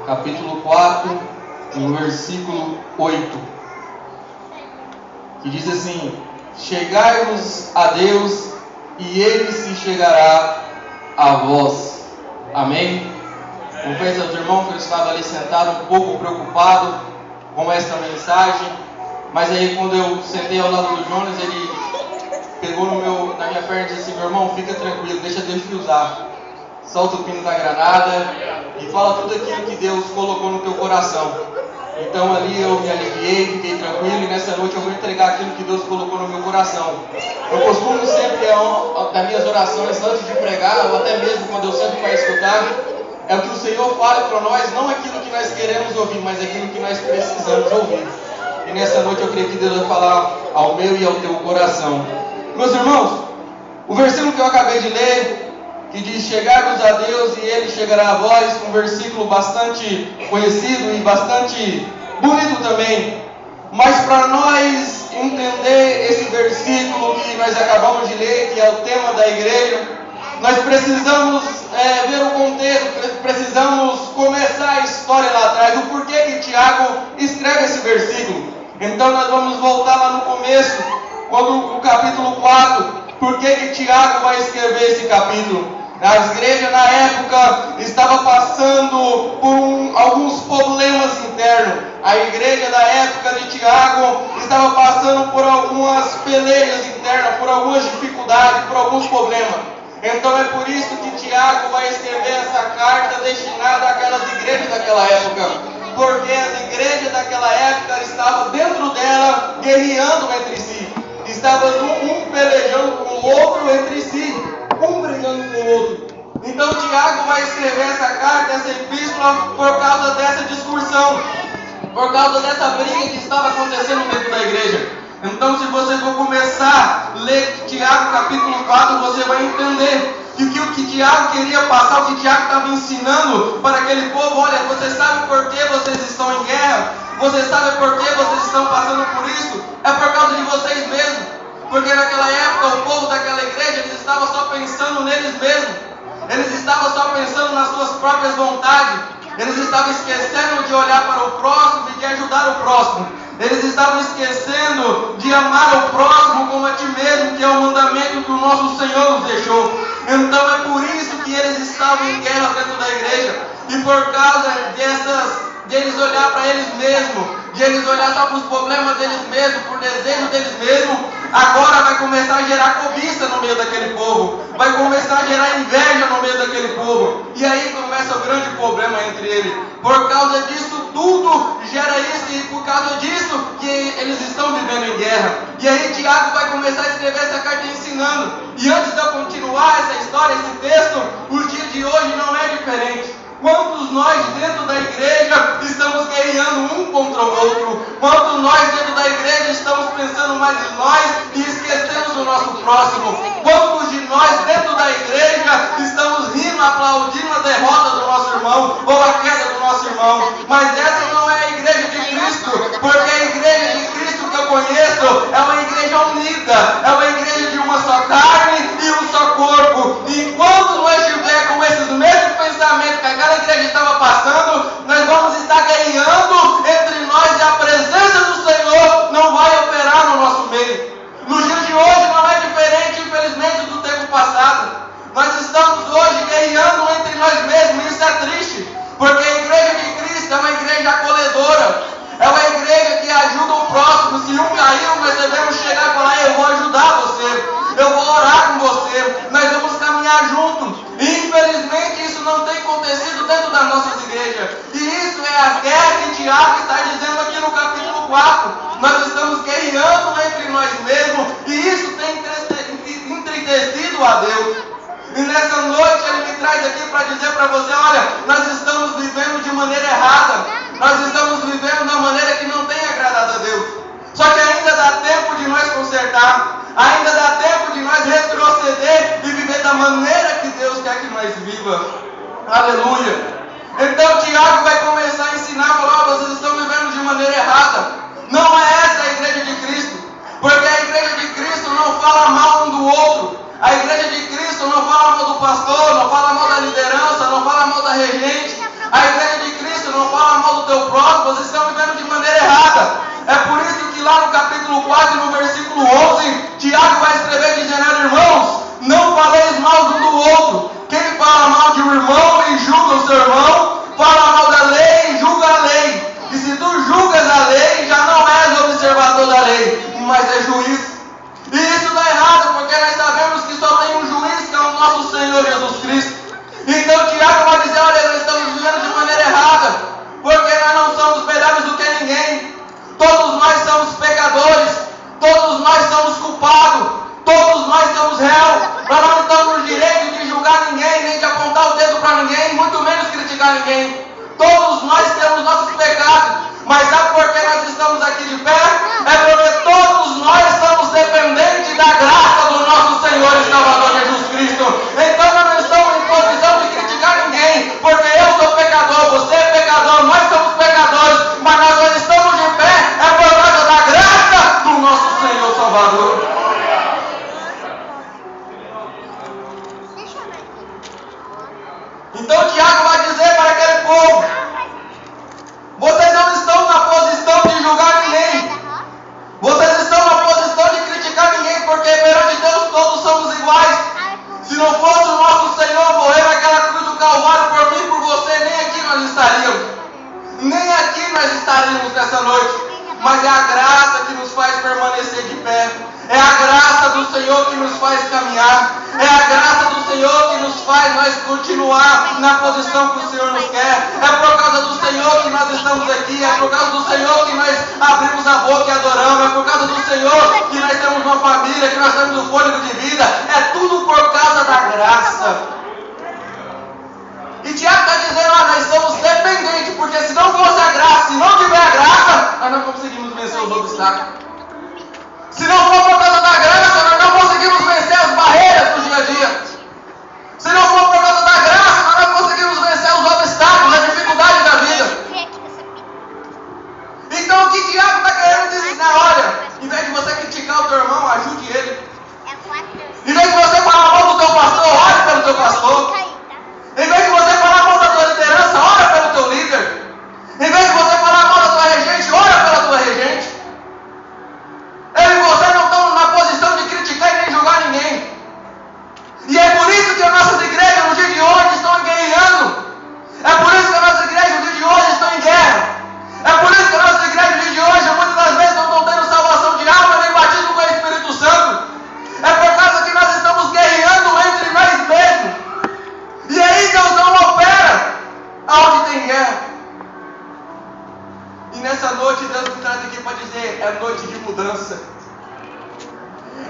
capítulo 4, no versículo 8, que diz assim: chegai-vos a Deus, e Ele se chegará a vós. Amém? Confesso aos irmãos que eu estava ali sentado um pouco preocupado com esta mensagem, mas aí quando eu sentei ao lado do Jonas, ele pegou na minha perna e disse assim: meu irmão, fica tranquilo, deixa Deus te usar. Solta o pino da granada e fala tudo aquilo que Deus colocou no teu coração. Então ali eu me aliviei, fiquei tranquilo, e nessa noite eu vou entregar aquilo que Deus colocou no meu coração. Eu costumo sempre, das minhas orações antes de pregar, ou até mesmo quando eu sempre para escutar, é o que o Senhor fale para nós, não aquilo que nós queremos ouvir, mas aquilo que nós precisamos ouvir. E nessa noite eu creio que Deus vai falar ao meu e ao teu coração. Meus irmãos, o versículo que eu acabei de ler, que diz: chegai-vos a Deus e Ele chegará a vós, um versículo bastante conhecido e bastante bonito também. Mas para nós entender esse versículo que nós acabamos de ler, que é o tema da igreja, nós precisamos ver o contexto, precisamos começar a história lá atrás, do porquê que Tiago escreve esse versículo. Então nós vamos voltar lá no começo, no capítulo 4, por que Tiago vai escrever esse capítulo. A igreja na época estava passando por alguns problemas internos. A igreja da época de Tiago estava passando por algumas pelejas internas, por algumas dificuldades, por alguns problemas. Então é por isso que Tiago vai escrever essa carta destinada àquelas igrejas daquela época. Porque as igrejas daquela época estavam dentro dela guerreando entre si. Estavam um pelejando com o outro entre si. Um brigando com o outro. Então Tiago vai escrever essa carta, essa epístola, por causa dessa discussão, por causa dessa briga que estava acontecendo dentro da igreja. Então, se vocês vão começar a ler Tiago capítulo 4, você vai entender que o que Tiago queria passar, o que Tiago estava ensinando para aquele povo: olha, vocês sabem por que vocês estão em guerra? Vocês sabem por que vocês estão passando por isso? É por causa de vocês mesmos. Porque naquela época o povo daquela igreja, eles estavam só pensando neles mesmos. Eles estavam só pensando nas suas próprias vontades. Eles estavam esquecendo de olhar para o próximo e de ajudar o próximo. Eles estavam esquecendo de amar o próximo como a ti mesmo, que é o mandamento que o nosso Senhor nos deixou. Então é por isso que eles estavam em guerra dentro da igreja. E por causa de eles olhar para eles mesmos, de eles olhar só para os problemas deles mesmos, por desejo deles mesmos, agora vai começar a gerar cobiça no meio daquele povo, vai começar a gerar inveja no meio daquele povo, e aí começa o grande problema entre eles. Por causa disso tudo gera isso, e por causa disso que eles estão vivendo em guerra. E aí Tiago vai começar a escrever essa carta ensinando. E antes de eu continuar essa história, esse texto, o dia de hoje não é diferente. Quantos nós dentro da igreja estamos guerreando um contra o outro? Quantos nós dentro da igreja estamos pensando mais em nós e esquecemos do nosso próximo? Quantos de nós dentro da igreja estamos rindo, aplaudindo a derrota do nosso irmão ou a queda do nosso irmão? Mas essa não é a igreja de Cristo, porque a igreja de Cristo que eu conheço é uma igreja unida, é uma igreja de uma só carne e um só corpo. E enquanto nós estiver com esses mesmos pensamentos que aquela igreja estava passando, nós vamos estar guerreando entre nós, e a presença do Senhor não vai operar no nosso meio. No dia de hoje não é diferente, infelizmente, do tempo passado. Nós estamos hoje guerreando entre nós mesmos, e isso é triste, porque a igreja de Cristo é uma igreja acolhedora, é uma igreja que ajuda o próximo. Se um caiu, nós devemos chegar e falar: eu vou ajudar você, eu vou orar com você, nós vamos caminhar juntos. E infelizmente isso não tem acontecido dentro das nossas igrejas. E isso é a guerra que Tiago está dizendo aqui no capítulo 4. Nós estamos guerreando entre nós mesmos, e isso tem entristecido a Deus. E nessa noite ele me traz aqui para dizer para você: olha, nós estamos vivendo de maneira errada. Nós estamos vivendo da maneira que não tem agradado a Deus. Só que ainda dá tempo de nós consertar. Ainda dá tempo de nós retroceder e viver da maneira que Deus quer que nós viva. Aleluia. Então Tiago vai começar a ensinar, falar: vocês estão vivendo de maneira errada. Não é essa a igreja de Cristo. Porque a igreja de Cristo não fala mal um do outro. A igreja de Cristo não fala mal do pastor, não fala mal da liderança, não fala mal da regente. A igreja de Cristo não lá no capítulo 4, no versículo 11, Tiago vai escrever dizendo: irmãos, não faleis mal um do outro. Quem fala mal de um irmão e julga o seu irmão, fala mal da lei e julga a lei. E se tu julgas a lei, já não és observador da lei, mas é juiz. E isso dá errado, porque nós sabemos que só tem um juiz, que é o nosso Senhor Jesus Cristo. Então Tiago vai dizer: olha, nós estamos vivendo de maneira errada, porque nós não somos melhores do que ninguém. Todos nós somos pecadores, todos nós somos culpados, todos nós somos réus. Nós não estamos no direito de julgar ninguém, nem de apontar o dedo para ninguém, muito menos criticar ninguém. Todos nós temos nossos pecados, mas sabe por que nós estamos aqui de pé? É porque todos nós somos dependentes da graça do nosso Senhor e Salvador Jesus Cristo. Então nós não estamos em posição de criticar ninguém, porque eu sou pecador, você é pecador, nós somos pecadores, mas nós só estamos de pé é por causa da graça do nosso Senhor Salvador. Então Tiago vai dizer para aquele povo: vocês não estão na posição de julgar ninguém, vocês estão na posição de criticar ninguém, porque perante Deus todos somos iguais. Se não fosse o nosso Senhor morrer naquela cruz do Calvário por mim e por você, nem aqui nós estaríamos, nem aqui nós estaríamos nessa noite. Mas é a graça que nos faz permanecer de pé, é a graça do Senhor que nos faz caminhar, é a graça do Senhor que nos faz nós continuar na posição que o Senhor nos quer. É por causa do Senhor que nós estamos aqui, é por causa do Senhor que nós abrimos a boca e adoramos, é por causa do Senhor que nós temos uma família, que nós temos o fôlego de vida. É tudo por causa da graça. E Tiago está dizendo: nós somos dependentes, porque se não fosse a graça, se não tiver a graça, nós não conseguimos vencer os obstáculos. Se não for por causa da graça, nós não conseguimos vencer as barreiras do dia a dia. Se não for por causa da graça, nós não conseguimos vencer os obstáculos, a dificuldade da vida. Então o que Tiago está querendo dizer? Olha, em vez de você criticar o teu irmão, ajude ele. Em vez de você falar mal do teu pastor, ore pelo teu pastor. Em vez de você falar mal da tua liderança, ora pelo teu líder. Em vez de você falar mal da tua regente, ora pela tua regente. Eu e você não estamos na posição de criticar e nem julgar ninguém. E é por isso que as nossas igrejas no dia de hoje estão guerreando. É por isso que as nossas igrejas no dia de hoje estão em guerra. É por isso que as nossas igrejas no dia de hoje muitas das vezes não estão tendo salvação de alma nem batismo com o Espírito Santo. É por causa que nós estamos guerreando entre nós mesmos. E aí Deus não opera aonde tem guerra. E nessa noite Deus me traz aqui para dizer: é noite de mudança.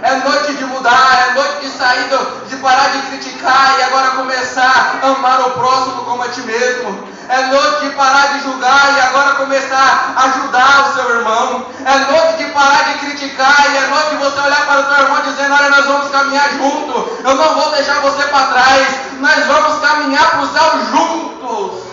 É noite de mudar, é noite de sair, de parar de criticar e agora começar a amar o próximo como a ti mesmo. É noite de parar de julgar e agora começar a ajudar o seu irmão. É noite de parar de criticar e é noite de você olhar para o teu irmão dizendo: olha, nós vamos caminhar junto. Eu não vou deixar você para trás. Nós vamos caminhar para o céu juntos.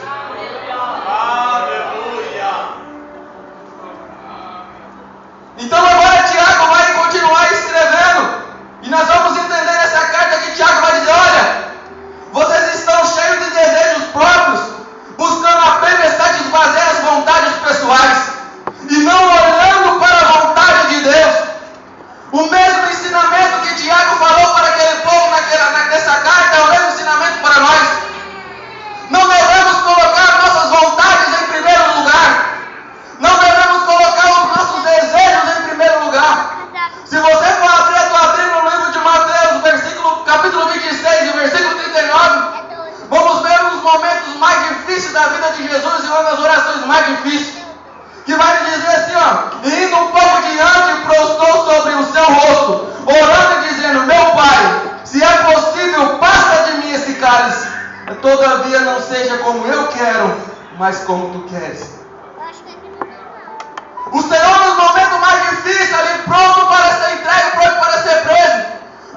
Então agora Tiago vai continuar escrevendo. E nós vamos entender nessa carta que Tiago vai dizer: olha, vocês estão cheios de desejos próprios, buscando apenas satisfazer as vontades pessoais e não olhando para a vontade de Deus. O mesmo ensinamento que Tiago falou para aquele povo nessa carta é o mesmo ensinamento para nós. Não devemos colocar nossas vontades em primeiro lugar. Não devemos colocar os nossos desejos em primeiro lugar. Se você for abrir a tua Bíblia no livro de Mateus, capítulo 26 e versículo 39, vamos ver os momentos mais difíceis da vida de Jesus e uma das orações mais difíceis. Que vai dizer assim, ó: e indo um pouco diante, prostrou sobre o seu rosto, orando e dizendo: meu Pai, se é possível, passa de mim esse cálice. Todavia não seja como eu quero, mas como tu queres. O Senhor, nos momentos mais difíceis, ali pronto para ser entregue, pronto para ser preso.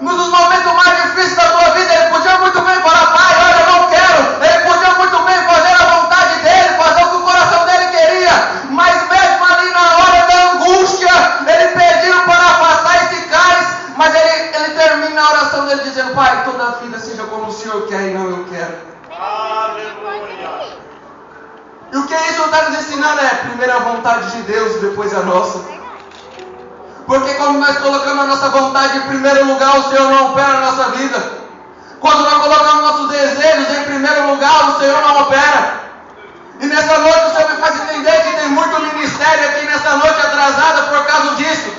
Nos momentos mais difíceis da tua vida, Ele podia muito bem falar: Pai, olha, eu não quero. Ele podia muito bem fazer a vontade dEle, fazer o que o coração dEle queria. Mas mesmo ali na hora da angústia, Ele pediu para afastar esse cálice. Mas ele termina a oração dele dizendo: Pai, toda a vida seja como o Senhor quer e não eu quero. Aleluia. E o que isso está nos ensinando é: primeiro a vontade de Deus, depois a nossa. Porque quando nós colocamos a nossa vontade em primeiro lugar, o Senhor não opera na nossa vida. Quando nós colocamos nossos desejos em primeiro lugar, o Senhor não opera. E nessa noite o Senhor me faz entender que tem muito ministério aqui nessa noite atrasada por causa disso.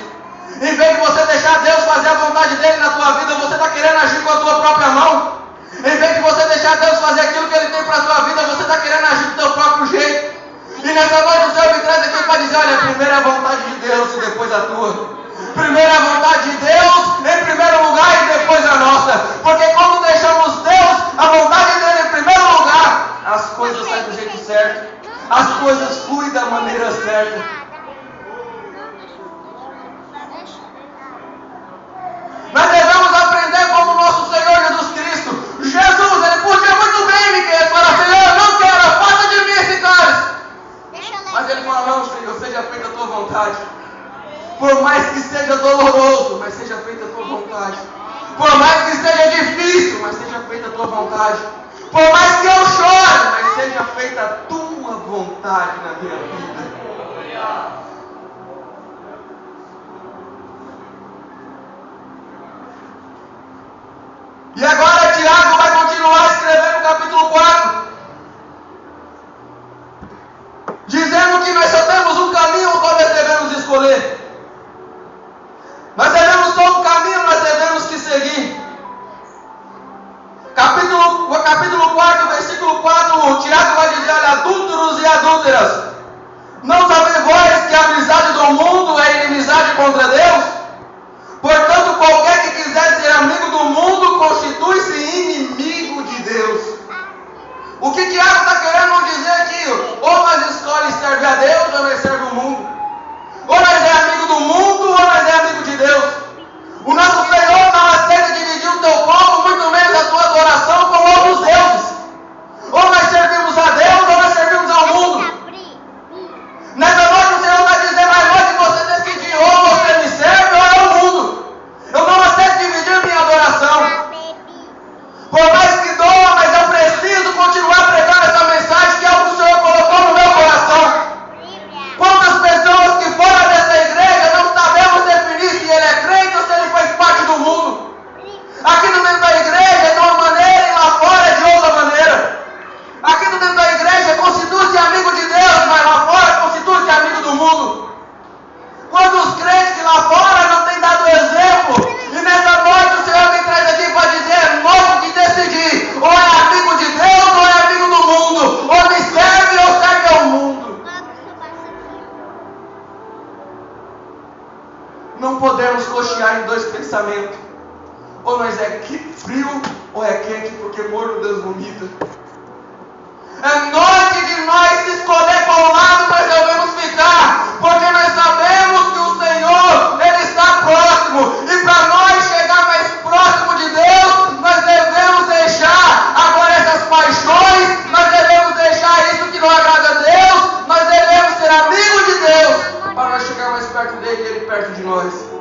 Em vez de você deixar Deus fazer a vontade dele na tua vida, você está querendo agir com a tua própria mão. Em vez de você deixar Deus fazer aquilo que ele tem para a tua vida, você está querendo agir do teu próprio jeito. E nessa noite o Senhor me traz aqui para dizer, olha, primeiro é a vontade de Deus e depois a tua. Primeiro a vontade de Deus, em primeiro lugar, e depois a nossa. Porque quando deixamos Deus, a vontade dele em primeiro lugar, as coisas saem do jeito certo. As coisas fluem da maneira certa. Nós devemos aprender como o nosso Senhor Jesus Cristo. Jesus, ele podia muito bem, Miguel, falar, Senhor, eu não quero, faça de mim esse cálice. Mas ele fala, não, Senhor, seja feita a tua vontade. Por mais que seja doloroso, mas seja feita a tua vontade. Por mais que seja difícil, mas seja feita a tua vontade. Por mais que eu chore, mas seja feita a tua vontade na minha vida. E agora Tiago vai continuar escrevendo o capítulo 4. Dizendo que nós só temos um caminho qual nós devemos escolher. Nós devemos só um caminho, nós devemos que seguir. Capítulo 4, versículo 4, o Tiago vai dizer, olha, adúlteros e adúlteras, não sabeis vós que a amizade do mundo é inimizade contra Deus? Portanto, qualquer que quiser ser amigo do mundo, constitui-se inimigo de Deus. O que Tiago está querendo dizer aqui? Ou nós escolhemos servir a Deus, ou nós servimos o mundo. Ou nós é amigo do mundo, ou nós é amigo de Deus. O nosso Senhor não aceita dividir o teu povo, muito menos a tua adoração, com outros deuses. Ou nós servimos a Deus, ou nós servimos ao mundo. Nessa noite o Senhor vai dizer, mais noite que você decidir, ou você me serve, ou é o mundo. Eu não aceito dividir minha adoração. Por mais que doa, mas eu preciso continuar pregando essa mensagem que é o que o Senhor colocou no meu coração. Quantas pessoas que fora dessa igreja não sabemos definir se ele é crente ou se ele faz parte do mundo. Aqui dentro da igreja é de uma maneira e lá fora é de outra maneira. Aqui dentro da igreja constitui-se amigo de Deus, mas lá fora constitui-se amigo do mundo. Quantos crentes que lá fora não têm dado exemplo? E nessa noite o Senhor me traz aqui para dizer, novo de decidir, ou é amigo de Deus ou é amigo do mundo. Ou me serve ou serve ao mundo. Não podemos cochear em dois pensamentos. Ou nós é frio ou é quente, porque morno Deus vomita. É noite de nós escolher qual lado nós devemos ficar, porque nós sabemos que o Senhor, ele está próximo, e para nós chegar mais próximo de Deus, nós devemos deixar agora essas paixões, nós devemos deixar isso que não agrada a Deus, nós devemos ser amigos de Deus, para nós chegar mais perto dele e ele perto de nós.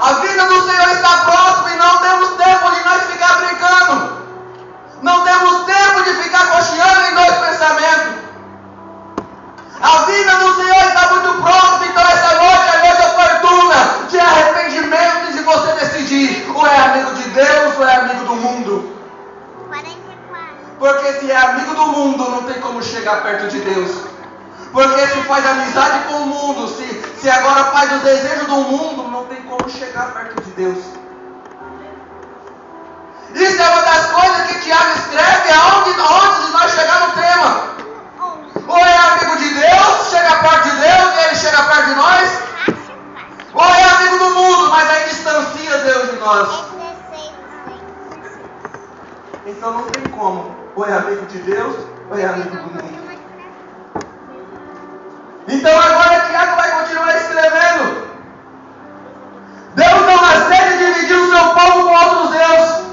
A vida do Senhor está próxima e não temos tempo de nós ficar brincando. Não temos tempo de ficar cocheando em dois pensamentos. A vida do Senhor está muito próxima, então essa noite é noite oportuna de arrependimento e de você decidir ou é amigo de Deus ou é amigo do mundo. Porque se é amigo do mundo, não tem como chegar perto de Deus. Porque se faz amizade com o mundo, se agora faz o desejo do mundo, não tem como chegar perto de Deus. Isso é uma das coisas que Tiago escreve antes de nós chegar no tema. Ou é amigo de Deus, chega perto de Deus e ele chega perto de nós. Ou é amigo do mundo, mas aí distancia Deus de nós. Então não tem como. Ou é amigo de Deus, ou é amigo do mundo. Então agora Tiago vai continuar escrevendo. Deus não aceita dividir o seu povo com outros deuses.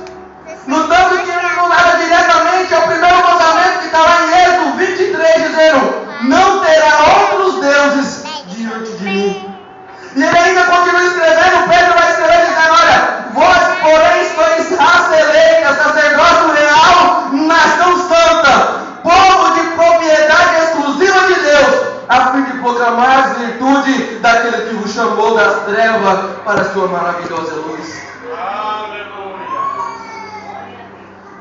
No tanto que ele não leva diretamente ao primeiro mandamento que está lá em Êxodo 23, dizendo, não terá outros deuses diante de mim. E ele ainda continua escrevendo, Pedro vai escrever dizendo, olha, vós porém sois raça eleita, sacerdócio real, nação santa, povo de propriedade exclusiva de Deus, a fim de tua maravilhosa luz. Aleluia.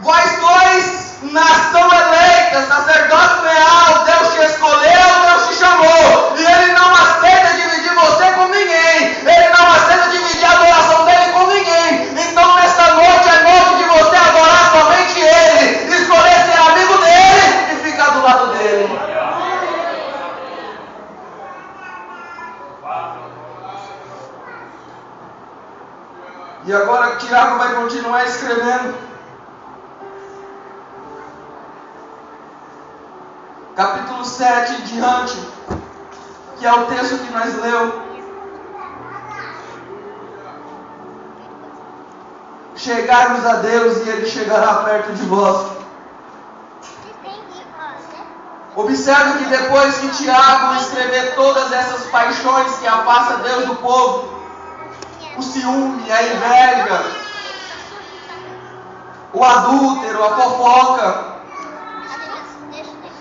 Vós sois nação eleita, sacerdócio real, Deus te escolheu, Deus te chamou, e Ele não aceita dividir você com ninguém, Ele não aceita dividir a adoração dele com ninguém. Então nesta noite é noite de você adorar somente Ele, escolher ser amigo dele e ficar do lado dele. E agora Tiago vai continuar escrevendo. Capítulo 7 em diante, que é o texto que nós lemos. Chegarmos a Deus e Ele chegará perto de vós. Observe que depois que Tiago escrever todas essas paixões que afastam Deus do povo, o ciúme, a inveja, o adúltero, a fofoca,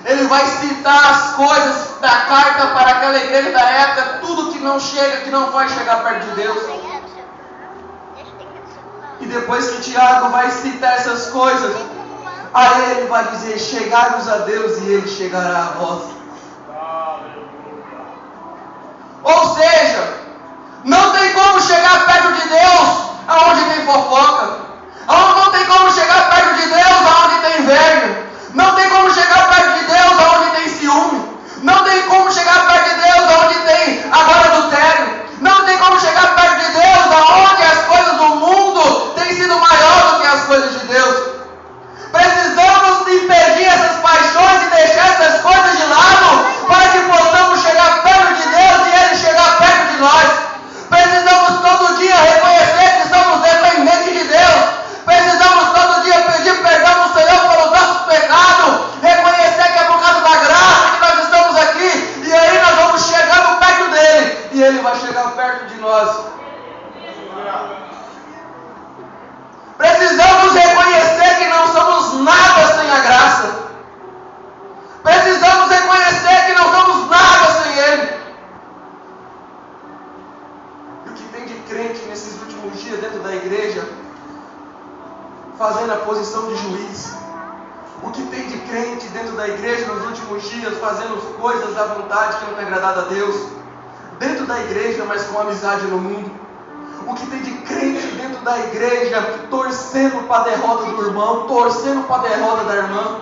ele vai citar as coisas da carta para aquela igreja da época, tudo que não chega, que não vai chegar perto de Deus. E depois que Tiago vai citar essas coisas, aí ele vai dizer: chegai-vos a Deus e Ele chegará a vós. Ou seja, não tem como chegar perto de Deus aonde tem fofoca. Não tem como chegar perto de Deus aonde tem inveja. Não tem como chegar perto de Deus aonde tem ciúme. Não tem como chegar perto de Deus aonde tem agora adultério. Não tem como chegar perto de Deus aonde as coisas do mundo têm sido maior do que as coisas de Deus. Precisamos impedir essas paixões e deixar essas coisas de lado para que possamos chegar perto de Deus e Ele chegar perto de nós. Precisamos todo dia reconhecer que somos dependentes de Deus. Precisamos todo dia pedir perdão ao Senhor pelos nossos pecados. Reconhecer que é por causa da graça que nós estamos aqui. E aí nós vamos chegando perto dele. E Ele vai chegar perto de nós. Precisamos reconhecer que não somos nada sem a graça. Precisamos reconhecer que não somos nada sem Ele. E o que tem de crente nesses últimos dias dentro da igreja, fazendo a posição de juiz. O que tem de crente dentro da igreja nos últimos dias, fazendo coisas à vontade que não tem agradado a Deus. Dentro da igreja, mas com amizade no mundo. O que tem de crente dentro da igreja, torcendo para a derrota do irmão, torcendo para a derrota da irmã.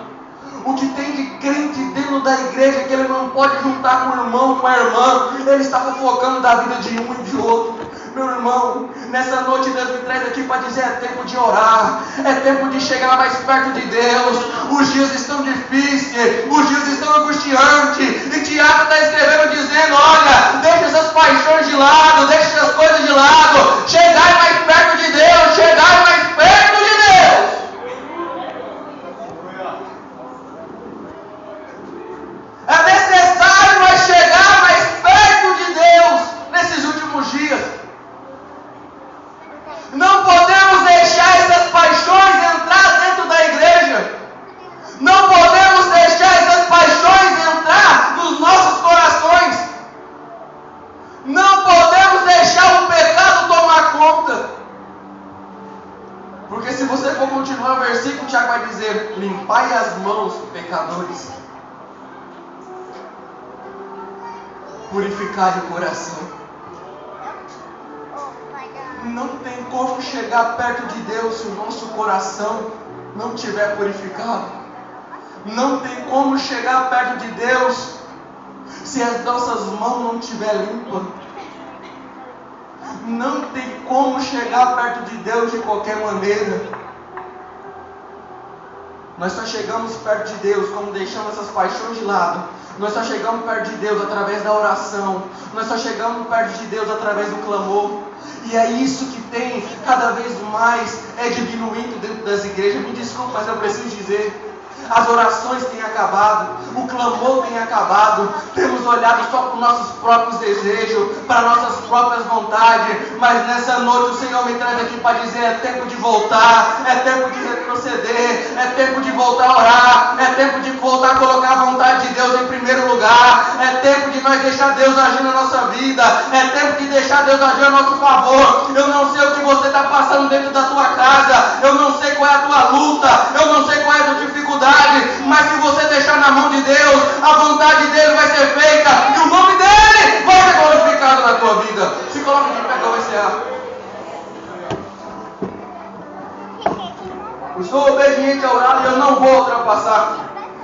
O que tem de crente dentro da igreja, que ele não pode juntar com o irmão, com a irmã, ele está fofocando da vida de um e de outro. Meu irmão, nessa noite Deus me traz aqui para dizer: é tempo de orar, é tempo de chegar mais perto de Deus. Os dias estão difíceis, os dias estão angustiantes, e Tiago está escrevendo dizendo: olha, deixa essas paixões de lado, deixa essas coisas de lado, chegai mais perto de Deus, chegai mais perto de Deus. É necessário nós chegar mais perto de Deus nesses últimos dias. Não podemos deixar essas paixões entrar dentro da igreja. Não podemos deixar essas paixões entrar nos nossos corações. Não podemos deixar o pecado tomar conta. Porque se você for continuar o versículo, Tiago vai dizer: limpai as mãos, pecadores. Purificai o coração. Não tem como chegar perto de Deus se o nosso coração não estiver purificado. Não tem como chegar perto de Deus se as nossas mãos não estiverem limpas. Não tem como chegar perto de Deus de qualquer maneira. Nós só chegamos perto de Deus quando deixamos essas paixões de lado. Nós só chegamos perto de Deus através da oração. Nós só chegamos perto de Deus através do clamor. E é isso que tem cada vez mais diminuindo dentro das igrejas. Me desculpe, mas eu preciso dizer. As orações têm acabado, o clamor tem acabado, temos olhado só para os nossos próprios desejos, para nossas próprias vontades, mas nessa noite o Senhor me traz aqui para dizer: é tempo de voltar, é tempo de retroceder, é tempo de voltar a orar, é tempo de voltar a colocar a vontade de Deus em primeiro lugar, é tempo de nós deixar Deus agir na nossa vida, é tempo de deixar Deus agir a nosso favor. Eu não sei o que você está passando dentro da tua casa, eu não sei qual é a tua luta, eu não sei qual é a tua dificuldade, mas se você deixar na mão de Deus, a vontade dele vai ser feita e o nome dele vai ser glorificado na tua vida. Se coloca de pé que eu vou encerrar. Eu sou obediente ao horário e eu não vou ultrapassar.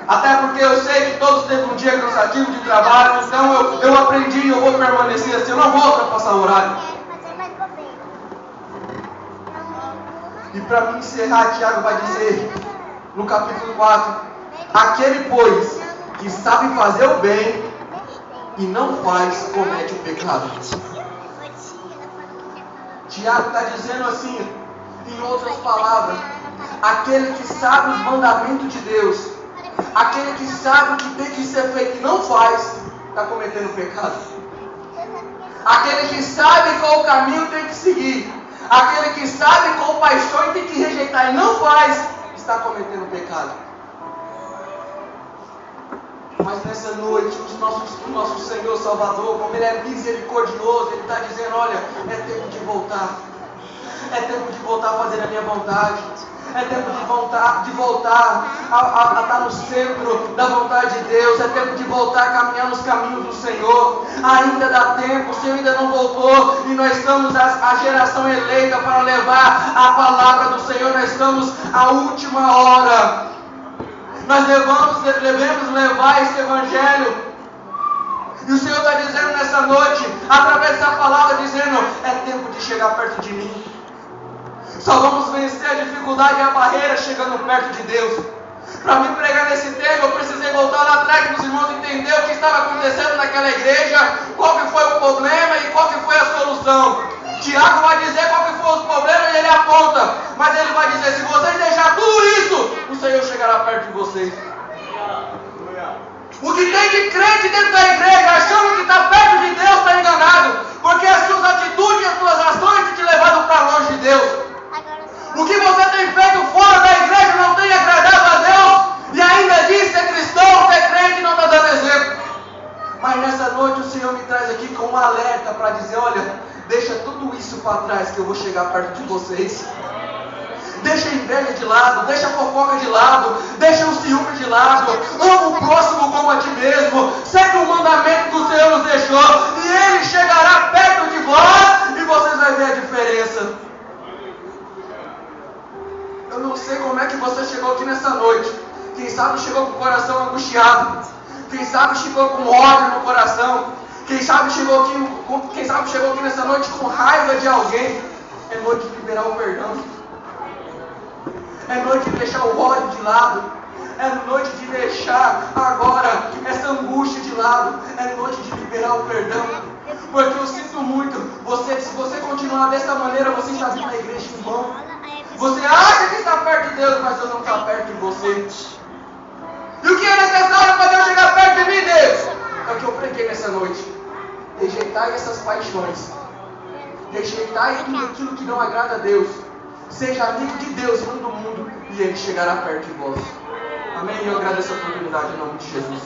Até porque eu sei que todos têm um dia cansativo de trabalho, então eu aprendi e eu vou permanecer assim, eu não vou ultrapassar o horário. E para me encerrar, Tiago vai dizer, no capítulo 4, aquele, pois, que sabe fazer o bem e não faz, comete o pecado. Tiago está dizendo assim, em outras palavras, aquele que sabe os mandamentos de Deus, aquele que sabe o que tem que ser feito e não faz, está cometendo pecado. Aquele que sabe qual o caminho tem que seguir, aquele que sabe qual paixão tem que rejeitar e não faz, está cometendo pecado. Mas nessa noite, o nosso Senhor Salvador, como Ele é misericordioso, Ele está dizendo: olha, é tempo de voltar. É tempo de voltar a fazer a minha vontade. É tempo de voltar a estar no centro da vontade de Deus. É tempo de voltar a caminhar nos caminhos do Senhor. Ainda dá tempo, o Senhor ainda não voltou. E nós estamos a geração eleita para levar a palavra do Senhor. Nós estamos à última hora. Nós devemos levar esse evangelho. E o Senhor está dizendo nessa noite, através dessa palavra, dizendo: é tempo de chegar perto de mim. Só vamos vencer a dificuldade e a barreira chegando perto de Deus. Para me pregar nesse tema, eu precisei voltar lá atrás para os irmãos entenderem o que estava acontecendo naquela igreja, qual que foi o problema e qual que foi a solução. Tiago vai dizer qual que foi os problemas e ele aponta, mas ele vai dizer: se vocês deixarem tudo isso, o Senhor chegará perto de vocês. O que tem de crente dentro da igreja, achando que está perto de Deus, está enganado, porque as suas atitudes e as suas ações têm te levado para longe de Deus. O que você tem feito fora da igreja não tem agradado a Deus, e ainda diz ser cristão, ser crente e não está dando exemplo. Mas nessa noite o Senhor me traz aqui com um alerta para dizer: olha, deixa tudo isso para trás que eu vou chegar perto de vocês. Deixa a inveja de lado, deixa a fofoca de lado, deixa o ciúme de lado, ama o próximo como a ti mesmo, segue o mandamento que o Senhor nos deixou, e Ele chegará perto de vós, e vocês vão ver a diferença. Eu não sei como é que você chegou aqui nessa noite. Quem sabe chegou com o coração angustiado, quem sabe chegou com ódio no coração, quem sabe chegou aqui nessa noite com raiva de alguém. É noite de liberar o perdão. É noite de deixar o ódio de lado. É noite de deixar agora essa angústia de lado. É noite de liberar o perdão. Porque eu sinto muito, se você continuar dessa maneira, você está vindo na igreja em vão. Você acha que está perto de Deus, mas Deus não está perto de você. E o que é necessário para Deus chegar perto de mim, Deus? É o que eu preguei nessa noite. Rejeitai essas paixões. Rejeitai tudo aquilo que não agrada a Deus. Seja amigo de Deus, não do mundo, e Ele chegará perto de vós. Amém? E eu agradeço a oportunidade em nome de Jesus.